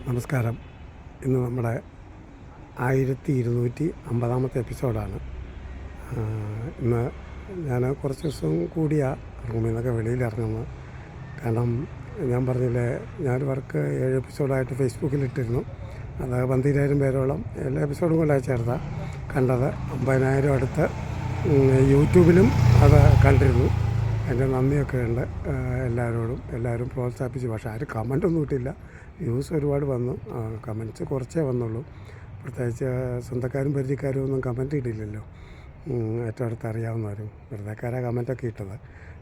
നമസ്കാരം. ഇന്ന് നമ്മുടെ 1250 എപ്പിസോഡാണ്. ഇന്ന് ഞാൻ കുറച്ച് ദിവസം കൂടിയാണ് റൂമിൽ നിന്നൊക്കെ വെളിയിലിറങ്ങുന്നത്. കാരണം ഞാൻ പറഞ്ഞില്ലേ, ഞാനൊരു വർക്ക് 7 എപ്പിസോഡായിട്ട് ഫേസ്ബുക്കിലിട്ടിരുന്നു. അത് 12,000 പേരോളം എല്ലാ എപ്പിസോഡും കൂടെ ചേർത്താണ് കണ്ടത്. 50,000 അടുത്ത് യൂട്യൂബിലും അത് കണ്ടിരുന്നു. എൻ്റെ നന്ദിയൊക്കെ ഉണ്ട് എല്ലാവരും പ്രോത്സാഹിപ്പിച്ചു. പക്ഷേ ആരും കമൻറ്റൊന്നും ഇട്ടില്ല. വ്യൂസ് ഒരുപാട് വന്നു, കമൻറ്റ്സ് കുറച്ചേ വന്നുള്ളൂ. പ്രത്യേകിച്ച് സ്വന്തക്കാരും പരിചയക്കാരും ഒന്നും കമൻറ്റ് ഇട്ടില്ലല്ലോ. ഏറ്റവും അടുത്ത് അറിയാവുന്നവരും വെറുതെക്കാരാ കമൻറ്റൊക്കെ ഇട്ടത്.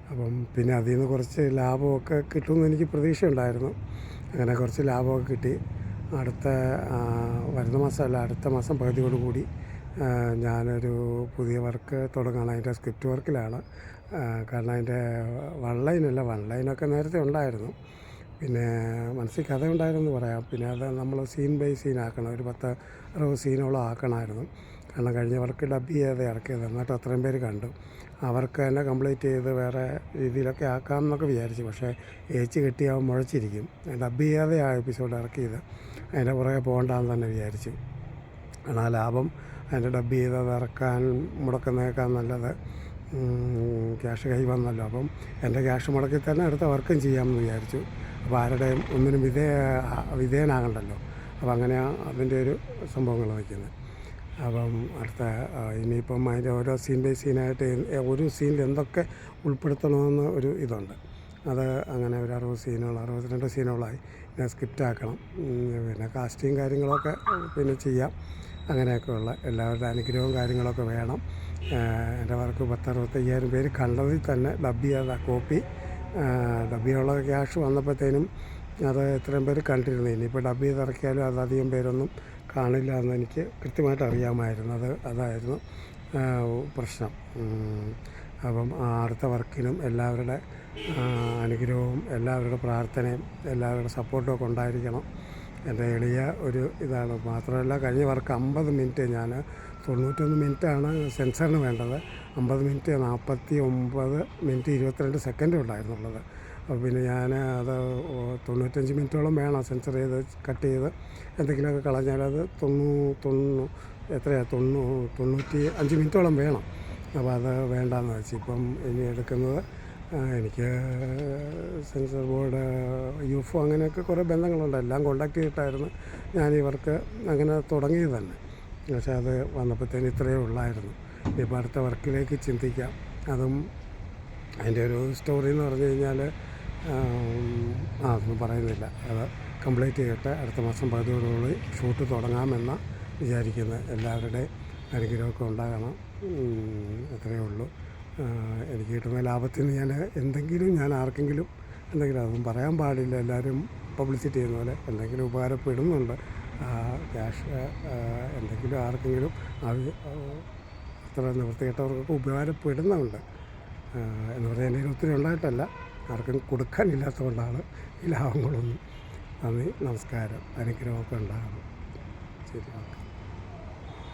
അപ്പം പിന്നെ അതിൽ നിന്ന് കുറച്ച് ലാഭമൊക്കെ കിട്ടുമെന്ന് എനിക്ക് പ്രതീക്ഷയുണ്ടായിരുന്നു. അങ്ങനെ കുറച്ച് ലാഭമൊക്കെ കിട്ടി. അടുത്ത മാസം പകുതിയോടുകൂടി ഞാനൊരു പുതിയ വർക്ക് തുടങ്ങുകയാണ്. അതിൻ്റെ സ്ക്രിപ്റ്റ് വർക്കിലാണ്. കാരണം അതിൻ്റെ വൺ ലൈനൊക്കെ നേരത്തെ ഉണ്ടായിരുന്നു. പിന്നെ മനസ്സിൽ കഥ ഉണ്ടായിരുന്നു പറയാം. പിന്നെ അത് നമ്മൾ സീൻ ബൈ സീൻ ആക്കണം. ഒരു 10-60 സീനോളം ആക്കണമായിരുന്നു. കാരണം കഴിഞ്ഞ വർക്ക് ഡബ് ചെയ്യാതെ ഇറക്കിയത്. എന്നിട്ട് അത്രയും പേര് കണ്ടു. അവർക്ക് തന്നെ കംപ്ലീറ്റ് ചെയ്ത് വേറെ രീതിയിലൊക്കെ ആക്കാം എന്നൊക്കെ വിചാരിച്ചു. പക്ഷേ കെട്ടിയാവും മുഴച്ചിരിക്കും. ഡബ് ചെയ്യാതെ ആ എപ്പിസോഡ് ഇറക്കിയത്. അതിൻ്റെ പുറകെ പോകണ്ടെന്ന് തന്നെ വിചാരിച്ചു. കാരണം ആ ലാഭം അതിൻ്റെ ഡബ് ചെയ്തത് ഇറക്കാൻ മുടക്കുന്നേക്കാൾ നല്ലത് ക്യാഷ് കൈ വന്നല്ലോ. അപ്പം എൻ്റെ ക്യാഷ് മുടക്കി തന്നെ അടുത്ത വർക്കും ചെയ്യാമെന്ന് വിചാരിച്ചു. അപ്പോൾ ആരുടെയും ഒന്നിനും വിധേയനാകണ്ടല്ലോ. അപ്പോൾ അങ്ങനെയാണ് അതിൻ്റെ ഒരു സംഭവങ്ങൾ വയ്ക്കുന്നത്. അപ്പം ഇനിയിപ്പം അതിൻ്റെ ഓരോ സീൻ ബൈ സീനായിട്ട് ഒരു സീനിൽ എന്തൊക്കെ ഉൾപ്പെടുത്തണമെന്ന് ഒരു ഇതുണ്ട്. അത് അങ്ങനെ ഒരു 62 സീനുകളായി. പിന്നെ സ്ക്രിപ്റ്റ് ആക്കണം, പിന്നെ കാസ്റ്റിങ് കാര്യങ്ങളൊക്കെ പിന്നെ ചെയ്യാം. അങ്ങനെയൊക്കെയുള്ള എല്ലാവരുടെ അനുഗ്രഹവും കാര്യങ്ങളൊക്കെ വേണം. എൻ്റെ വർക്ക് 65,000 പേര് കണ്ടതിൽ തന്നെ ഡബ് ചെയ്യാതെ കോപ്പി ഡബ് ചെയ്യാനുള്ള ക്യാഷ് വന്നപ്പോഴത്തേനും അത് ഇത്രയും പേര് കണ്ടിരുന്നു. ഇനിയിപ്പോൾ ഡബ് ചെയ്തിറക്കിയാലും അതധികം പേരൊന്നും കാണില്ല എന്ന് എനിക്ക് കൃത്യമായിട്ട് അറിയാമായിരുന്നു. അതായിരുന്നു പ്രശ്നം. അപ്പം അടുത്ത വർക്കിനും എല്ലാവരുടെ അനുഗ്രഹവും എല്ലാവരുടെ പ്രാർത്ഥനയും എല്ലാവരുടെ സപ്പോർട്ടും ഒക്കെ ഉണ്ടായിരിക്കണം. എൻ്റെ എളിയ ഒരു ഇതാണ്. മാത്രമല്ല, കഴിഞ്ഞ വർക്ക് 50 മിനിറ്റ്, ഞാൻ 91 മിനിറ്റാണ് സെൻസറിന് വേണ്ടത്. 50 മിനിറ്റ് 49 മിനിറ്റ് 22 സെക്കൻഡും ഉണ്ടായിരുന്നുള്ളത്. അപ്പോൾ പിന്നെ ഞാൻ അത് 95 മിനിറ്റോളം വേണം സെൻസർ ചെയ്ത് കട്ട് ചെയ്ത് എന്തെങ്കിലുമൊക്കെ കളഞ്ഞാൽ അത് 95 മിനിറ്റോളം വേണം. അപ്പോൾ അത് വേണ്ടാന്ന് വെച്ച് ഇപ്പം ഇനി എടുക്കുന്നത് എനിക്ക് സെൻസർ ബോർഡ്, യുഫോ അങ്ങനെയൊക്കെ കുറേ ബന്ധങ്ങളുണ്ട്. എല്ലാം കോണ്ടാക്ട് ചെയ്തിട്ടായിരുന്നു ഞാൻ ഈ വർക്ക് അങ്ങനെ തുടങ്ങിയത് തന്നെ. പക്ഷേ അത് വന്നപ്പോഴത്തേന് ഇത്രയേ ഉള്ളായിരുന്നു. ഇപ്പോൾ അടുത്ത വർക്കിലേക്ക് ചിന്തിക്കാം. അതും അതിൻ്റെ ഒരു സ്റ്റോറി എന്ന് പറഞ്ഞു കഴിഞ്ഞാൽ അതൊന്നും പറയുന്നില്ല. അത് കംപ്ലീറ്റ് ചെയ്തിട്ട് അടുത്ത മാസം 10 ഷൂട്ട് തുടങ്ങാമെന്ന് വിചാരിക്കുന്നത്. എല്ലാവരുടെയും അനുഗ്രഹമൊക്കെ ഉണ്ടാകണം. അത്രയേ ഉള്ളൂ. എനിക്ക് കിട്ടുന്ന ലാഭത്തിൽ നിന്ന് ഞാൻ ആർക്കെങ്കിലും എന്തെങ്കിലും, അതൊന്നും പറയാൻ പാടില്ല, എല്ലാവരും പബ്ലിസിറ്റി ചെയ്യുന്ന പോലെ എന്തെങ്കിലും ഉപകാരപ്പെടുന്നുണ്ട്. ക്യാഷ് എന്തെങ്കിലും ആർക്കെങ്കിലും അത്ര നിവൃത്തികെട്ടവർക്കൊക്കെ ഉപകാരപ്പെടുന്നുണ്ട് എന്ന് പറഞ്ഞാൽ എൻ്റെ ഒത്തിരി ഉണ്ടായിട്ടല്ല, ആർക്കും കൊടുക്കാനില്ലാത്തതുകൊണ്ടാണ് ഈ ലാഭങ്ങളൊന്നും. നന്ദി, നമസ്കാരം. അനുഗ്രഹമൊക്കെ ഉണ്ടാകണം. ശരി, ഓക്കെ.